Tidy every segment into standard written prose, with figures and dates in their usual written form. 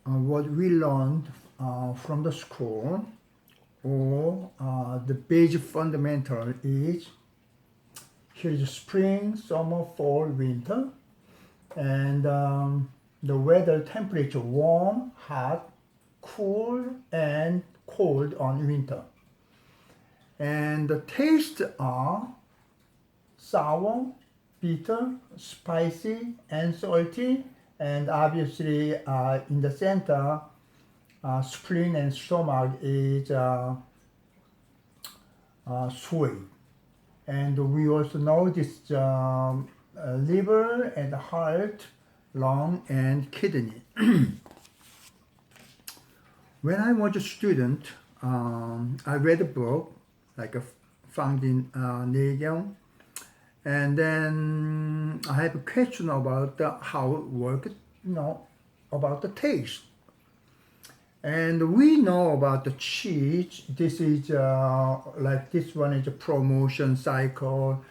what we learned from the school or the basic fundamental is here is spring, summer, fall, winter, and the weather temperature warm, hot, cool, and cold on winter. And the tastes are sour, bitter, spicy, and salty. And obviously, in the center, spleen and stomach is sweet. And we also know this liver and heart, lung, and kidney. When I was a student, I read a book like found in Nagel, and then I have a question about how it works, about the taste. And we know about the cheese. This is like this one is a promotion cycle,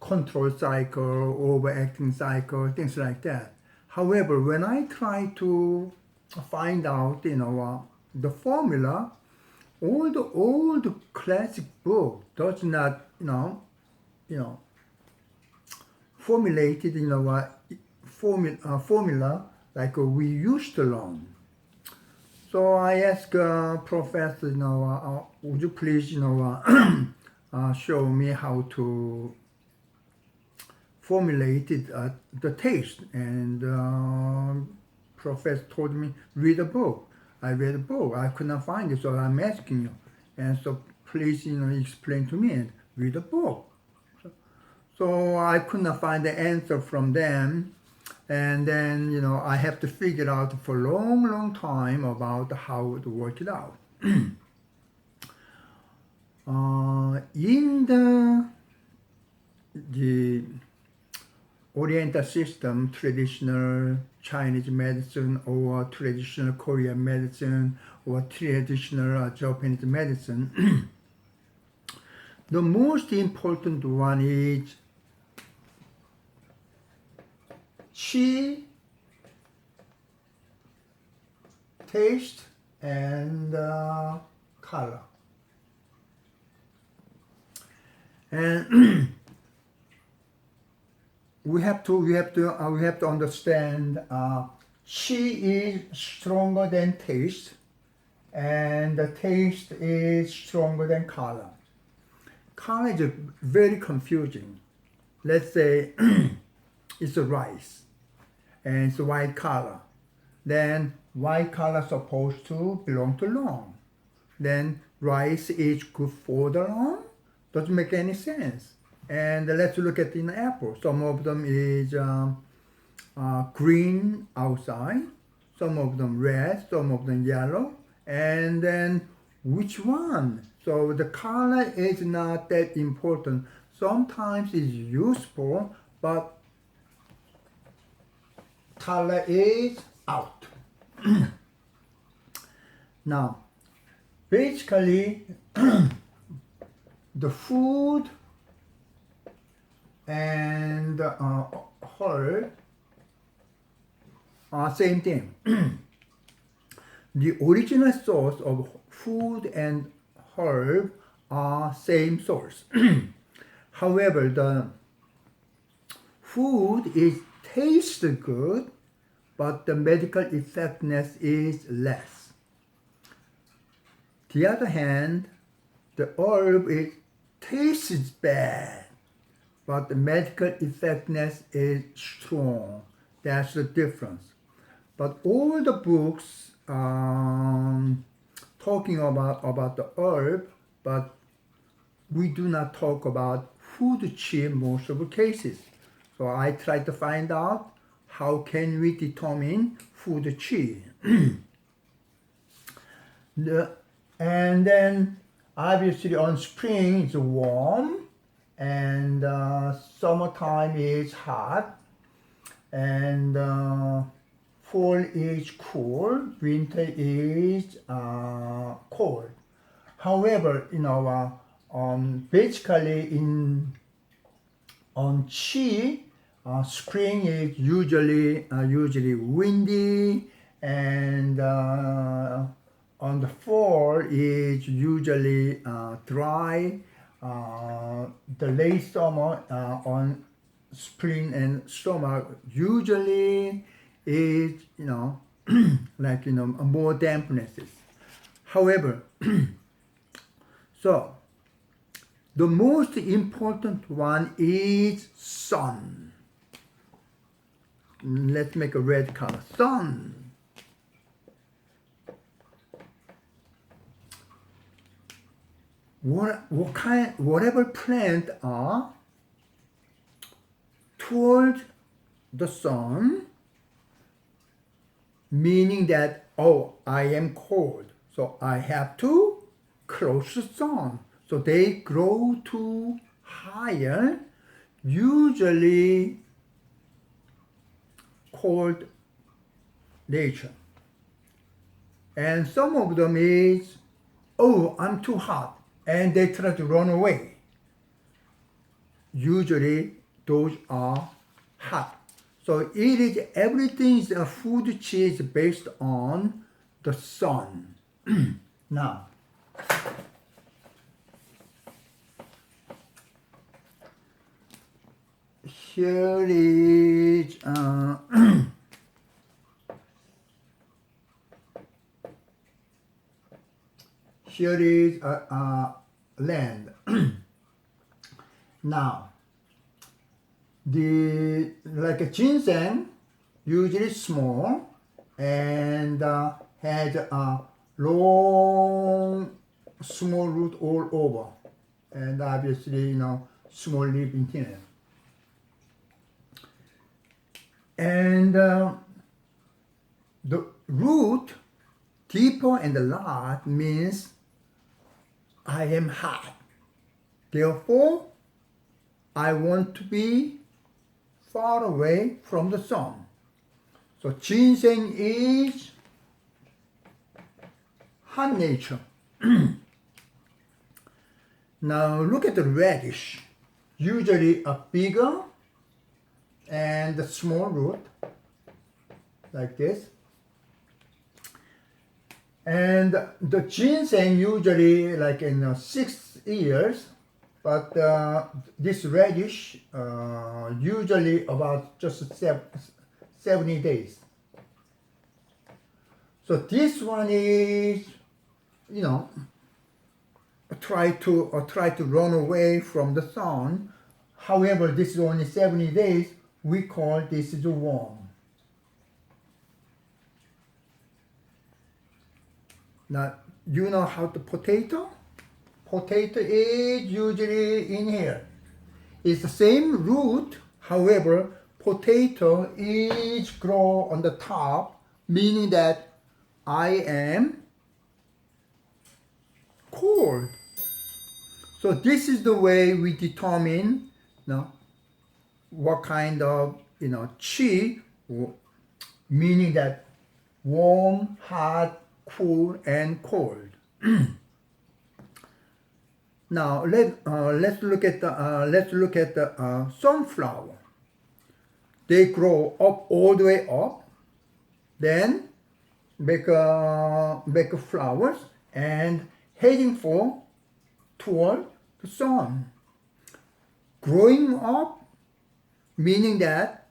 control cycle, overacting cycle, things like that. However, when I try to find out, the formula, all the old classic book does not, formulated in a formula like we used to learn. So I asked Professor, would you please, show me how to formulate it, the taste? And Professor told me, read a book. I read a book. I could not find it, so I'm asking you. And so please, explain to me and read a book. So I could not find the answer from them. And then, I have to figure out for a long, long time about how to work it out. In the Oriental system, traditional Chinese medicine or traditional Korean medicine or traditional Japanese medicine, the most important one is chi, taste, and color. And we have to understand chi is stronger than taste, and the taste is stronger than color. Color is very confusing. Let's say it's a rice and it's a white color. Then white color supposed to belong to lung. Then rice is good for the lung? Doesn't make any sense. And let's look at an apple. Some of them is green outside, some of them red, some of them yellow. And then which one? So the color is not that important. Sometimes it's useful, but color is out. Now, basically, the food and herb are same thing. The original source of food and herb are same source. However, the food tastes good, but the medical effectiveness is less. The other hand, the herb tastes bad, but the medical effectiveness is strong. That's the difference. But all the books talking about the herb, but we do not talk about food chi in most of the cases. So I try to find out how can we determine food chi. And then obviously on spring it's warm, and summertime is hot, and fall is cool, winter is cold. However, basically on chi, Spring is usually windy, and on the fall is usually dry. The late summer on spring and summer usually is like more dampnesses. However, so the most important one is sun. Let's make a red color. Sun. Whatever plant are toward the sun, meaning that, oh, I am cold, so I have to close the sun. So they grow to higher, usually cold nature. And some of them is, oh, I'm too hot, and they try to run away. Usually those are hot. So everything is a food cheese based on the sun. Now, here is here is land. Now, like a ginseng, usually small and has a long, small root all over, and obviously small leaf in here. And the root deeper and large means I am hot. Therefore, I want to be far away from the sun. So ginseng is hot nature. Now look at the radish. Usually a bigger and a small root, like this. And the ginseng usually like in 6 years, but this radish usually about just 70 days. So this one is, try to run away from the sun. However, this is only 70 days. We call this is warm. Now, you know how the potato? Potato is usually in here. It's the same root, however, potato is grow on the top, meaning that I am cold. So this is the way we determine what kind of chi, meaning that warm, hot, cool, and cold. Now let's look at the sunflower. They grow up all the way up, then make flowers and heading toward the sun. Growing up, meaning that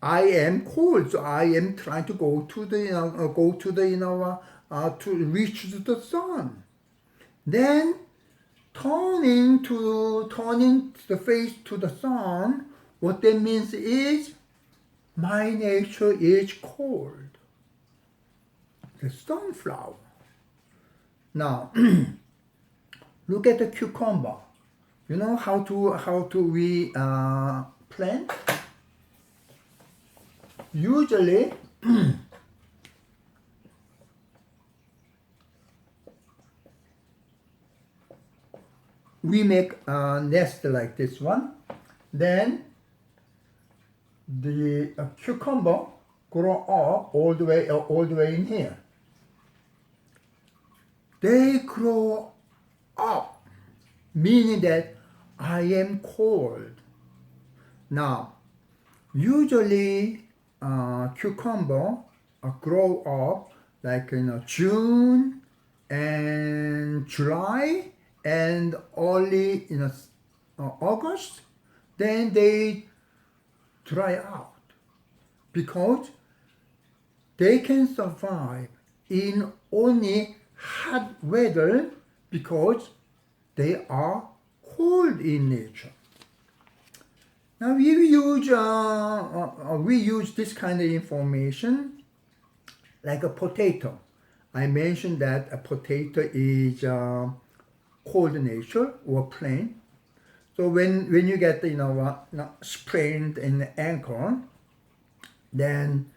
I am cold, so I am trying to go to to reach the sun. Then turning the face to the sun, what that means is my nature is cold. The sunflower. Now look at the cucumber. You know how to we plant? Usually we make a nest like this one. Then the cucumber grow up all the way in here. They grow up, meaning that I am cold. Now, Usually, cucumber grow up like June and July and early August. Then they dry out because they can survive in only hot weather because they are cold in nature. Now we use this kind of information like a potato. I mentioned that a potato is cold nature or plain. So when you get sprained in the ankle, then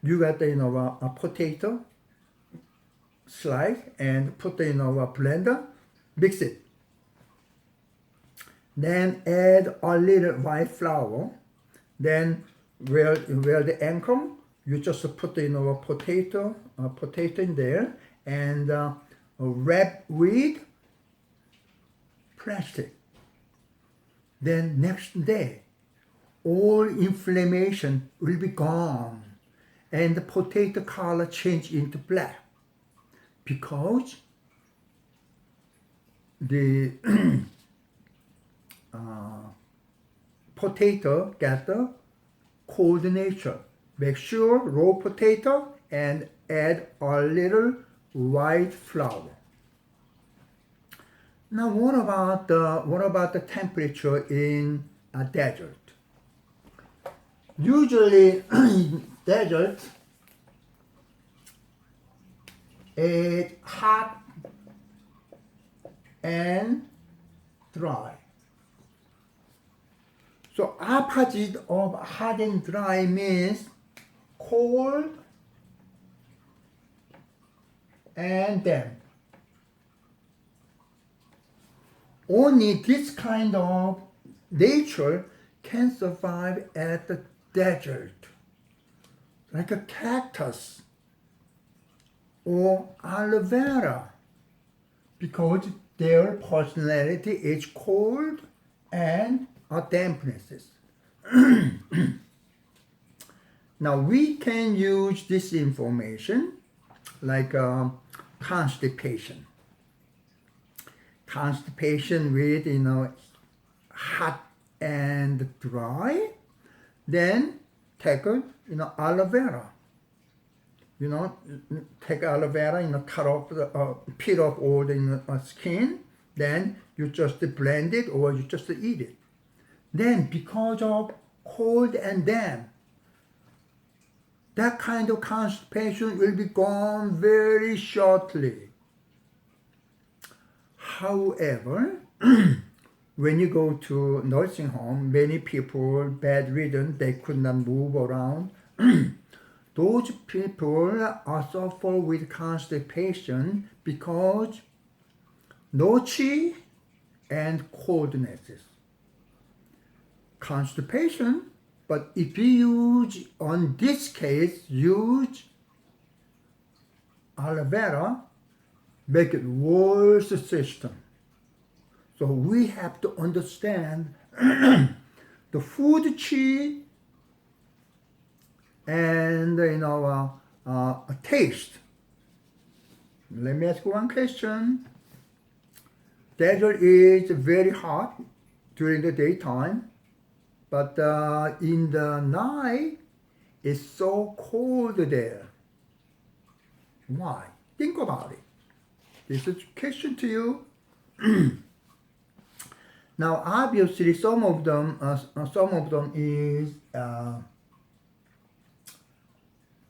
you got a potato slice and put a blender, mix it. Then add a little white flour. Then where the ankle, you just put a potato in there and wrap with plastic. Then next day, all inflammation will be gone and the potato color change into black because the potato got the cold nature. Make sure raw potato and add a little white flour. Now what about the temperature in a desert? Usually desert is hot and dry. So opposite of hot and dry means cold and damp. Only this kind of nature can survive at the desert, like a cactus or aloe vera, because their personality is cold and dampnesses. Now we can use this information like constipation. Constipation with hot and dry, then take aloe vera. Take aloe vera, cut off peel off all the skin, then you just blend it or you just eat it. Then because of cold and damp, that kind of constipation will be gone very shortly. However, when you go to nursing home, many people bedridden, they could not move around. Those people are suffer with constipation because no chi and coldnesses. Constipation, but if you use, on this case, use aloe vera, make it worse system. So we have to understand the food chi and a taste. Let me ask you one question. Desert is very hot during the daytime, but in the night it's so cold there. Why? Think about it. This is a question to you. Now, obviously, some of them is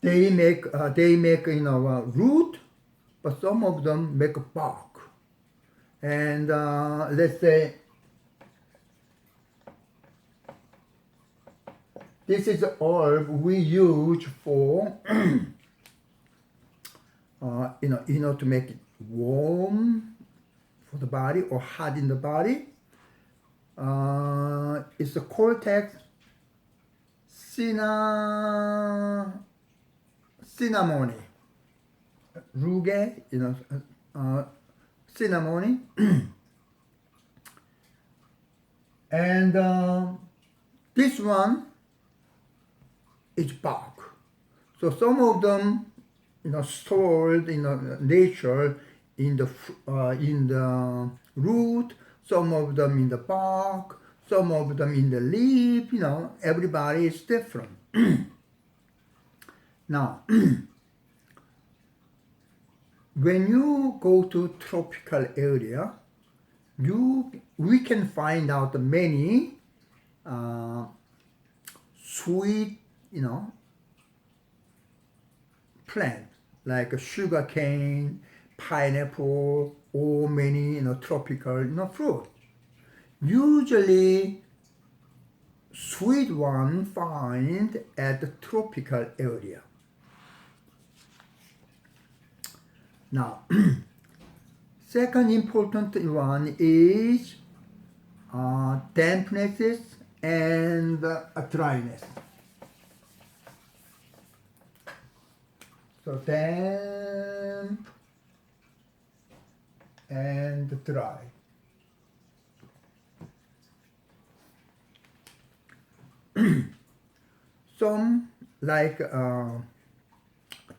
they make root, but some of them make a bark. And let's say this is the herb we use for to make it warm for the body or hot in the body. It's the Cortex cinnamoni, ruge, cinnamoni, and this one is bark. So some of them, stored in nature in the root, some of them in the bark, some of them in the leaf. Everybody is different. Now, when you go to tropical area, we can find out many sweet, plant like sugar cane, pineapple, or many tropical fruit. Usually, sweet one find at the tropical area. Now, second important one is dampness and dryness. So damp and dry. Some like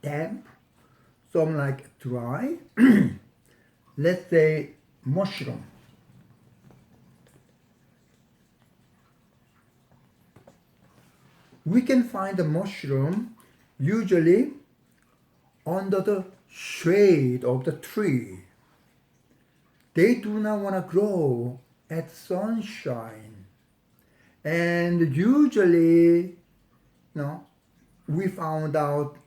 damp, some like dry. Let's say mushroom. We can find the mushroom usually under the shade of the tree. They do not want to grow at sunshine. And usually, we found out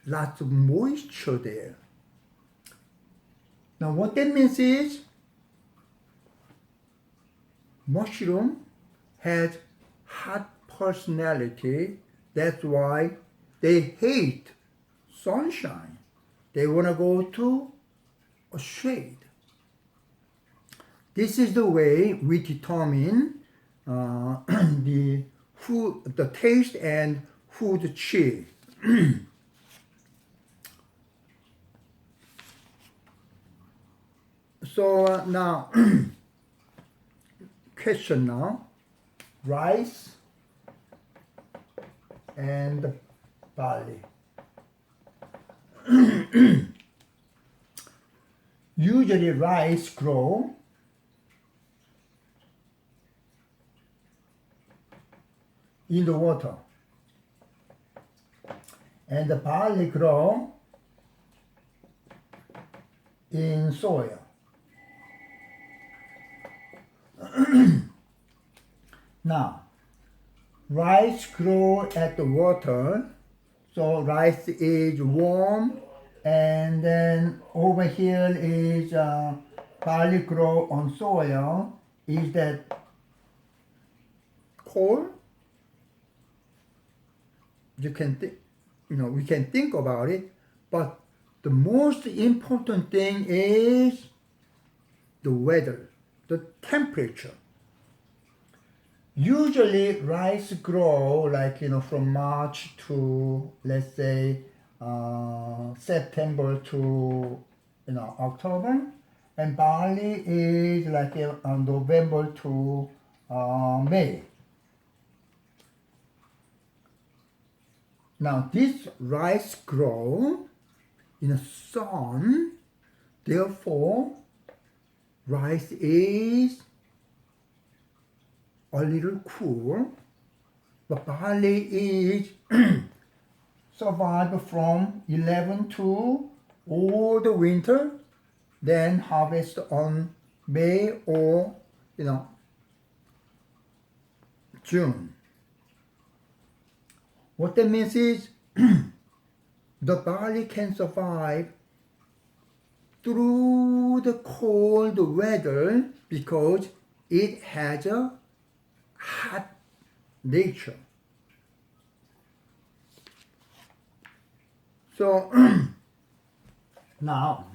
lots of moisture there. Now what that means is mushroom has hot personality. That's why they hate sunshine. They want to go to a shade. This is the way we determine the taste and food chi. So now, question now, rice and barley. Usually rice grow in the water, and the barley grow in soil. Now, rice grow at the water, so rice is warm, and then over here is barley grow on soil. Is that cold? You can we can think about it, but the most important thing is the weather, the temperature. Usually rice grow like from March to, let's say, September to October, and barley is like November to May. Now this rice grow in the sun, therefore rice is a little cool, but barley is survive from 11 to all the winter, then harvest on May or June. What that means is the barley can survive through the cold weather because it has a hot nature. So now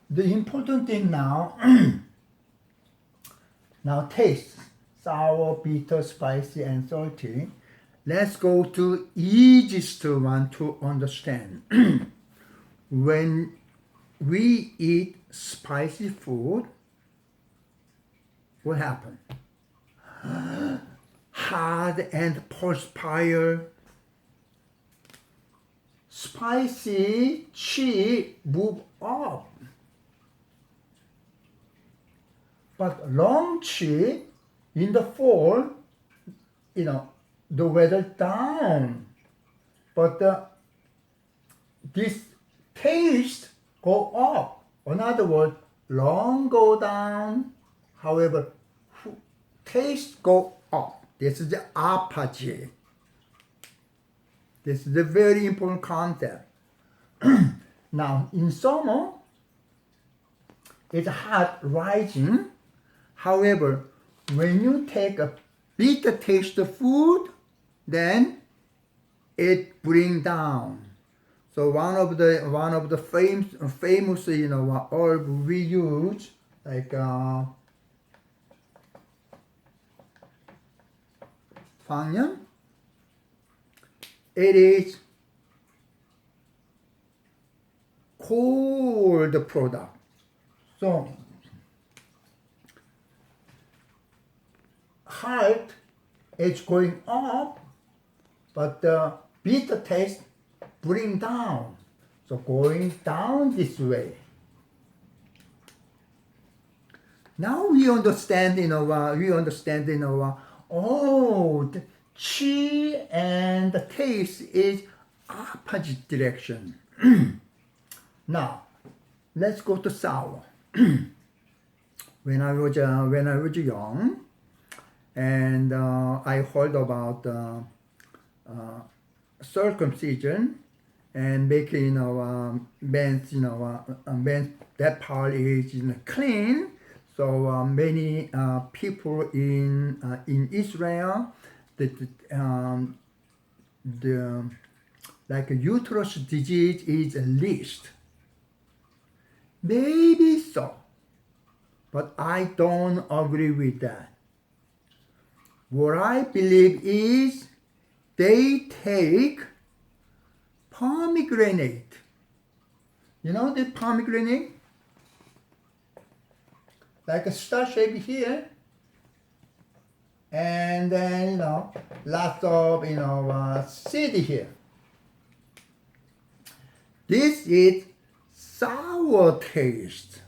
the important thing now taste, sour, bitter, spicy, and salty. Let's go to easiest one to understand. When we eat spicy food, what happens? hard and perspire. Spicy chi move up. But long chi in the fall, the weather down. But this taste go up. In other words, long go down. However, taste go up. This is the opposite. This is a very important concept. Now, in summer, it's hot rising. However, when you take a bitter taste of food, then it bring down. So one of the famous herb we use, like Fangyeon, it is cold product. So heart is going up, but the bitter taste bring down. So going down this way. Now we understand, oh, the chi and the taste is opposite direction. Now, let's go to sour. When I was young, and I heard about circumcision and making men's that part is clean. So many people in Israel, the like uterus disease is least. Maybe so, but I don't agree with that. What I believe is they take pomegranate. You know the pomegranate? Like a star shape here. And then, lots of seed here. This is sour taste.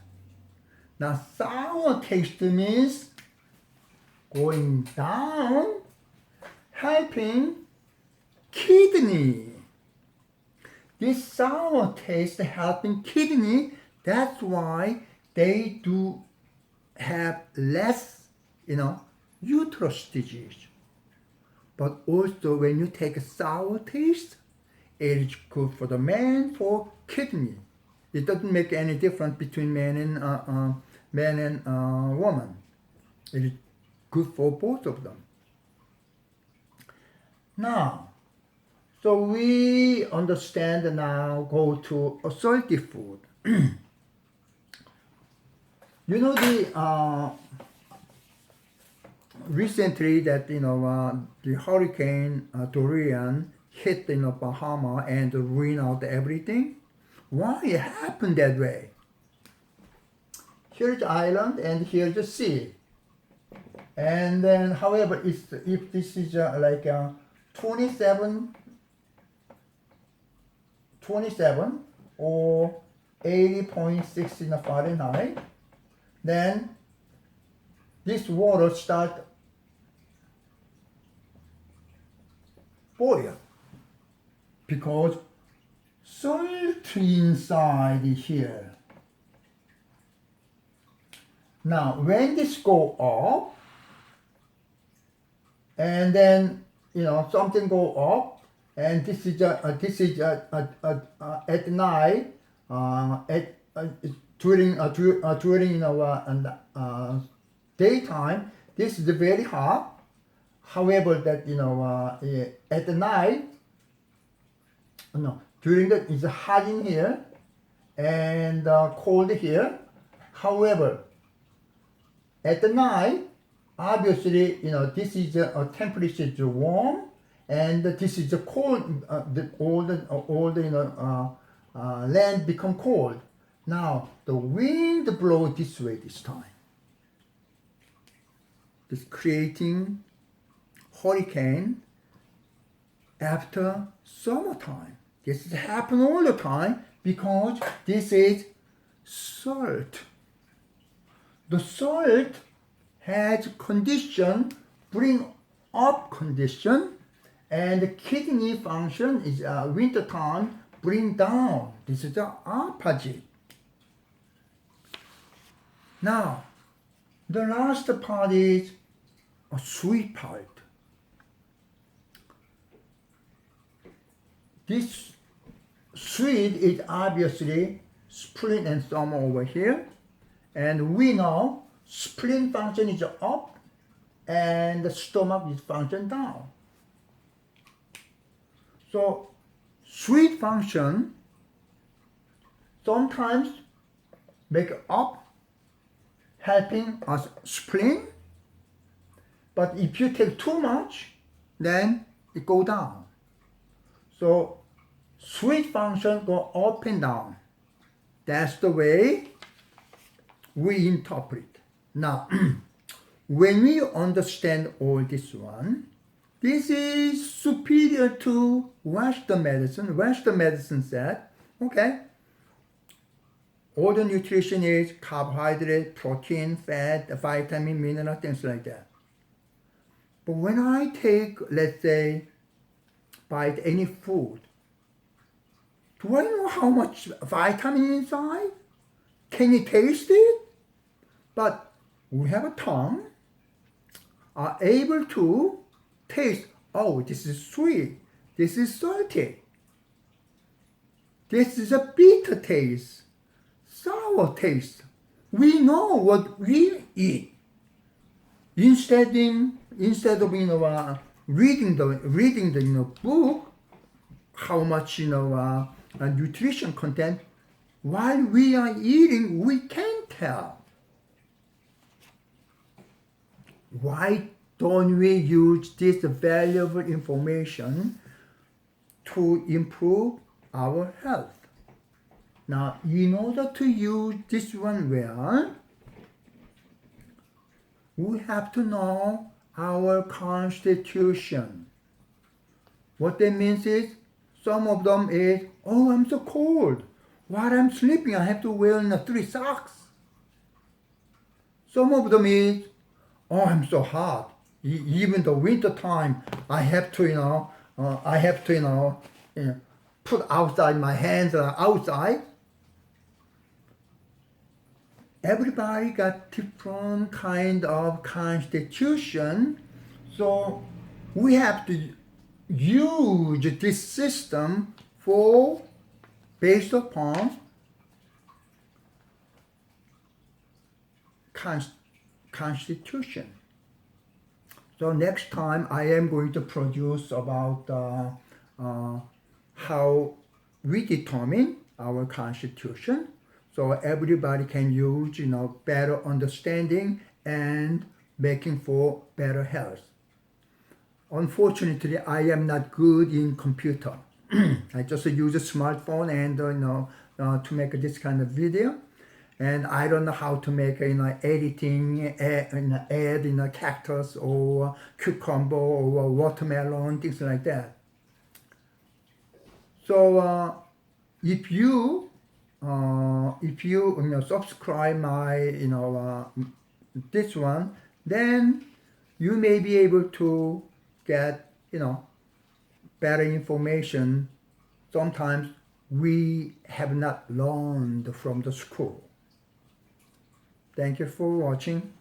Now, sour taste means going down, helping kidney. This sour taste helping kidney, that's why they do have less, uterus disease. But also when you take a sour taste, it is good for the man, for kidney. It doesn't make any difference between man and woman. It is good for both of them. Now, so we understand now, go to salty food. Recently that the hurricane Dorian hit Bahama and ruined out everything. Why it happened that way? Here's the island and here's the sea. And then, however, if this is like 27 or 80.6 in Fahrenheit, then this water start boil because salt inside here. Now, when this go up, and then something go up, and this is at night during daytime. This is very hot. However, that at the night, during the it's hot in here and cold here. However, at the night, obviously, this is a temperature is warm, and this is a cold. All the land become cold. Now the wind blow this way this time. this creating hurricane after summertime. This happens all the time because this is salt. The salt has condition, bring up condition, and the kidney function is winter time, bring down. This is the opposite. Now, the last part is a sweet part. This sweet is obviously spleen and stomach over here. And we know spleen function is up and the stomach is function down. So sweet function sometimes make up, helping us spleen. But if you take too much, then it go down. So sweet function go up and down. That's the way we interpret. Now, when we understand all this one, this is superior to Western medicine. Western medicine said, okay, all the nutrition is carbohydrate, protein, fat, vitamin, mineral, things like that. But when I take, let's say, bite any food, do I know how much vitamin inside? Can you taste it? But we have a tongue, are able to taste, oh, this is sweet, this is salty, this is a bitter taste, sour taste. We know what we eat. Instead of reading the book, how much nutrition content, while we are eating, we can tell. Why don't we use this valuable information to improve our health? Now, in order to use this one well, we have to know our constitution. What that means is, some of them is, oh, I'm so cold. While I'm sleeping, I have to wear 3 socks. Some of them is, oh, I'm so hot. Even the winter time, I have to, put outside my hands outside. Everybody got different kind of constitution, so we have to use this system based upon constitution. So next time I am going to produce about how we determine our constitution, so everybody can use better understanding and making for better health. Unfortunately, I am not good in computer. I just use a smartphone and to make this kind of video. And I don't know how to make editing, add cactus or cucumber or watermelon, things like that. So if you subscribe my this one, then you may be able to get better information. Sometimes we have not learned from the school. Thank you for watching.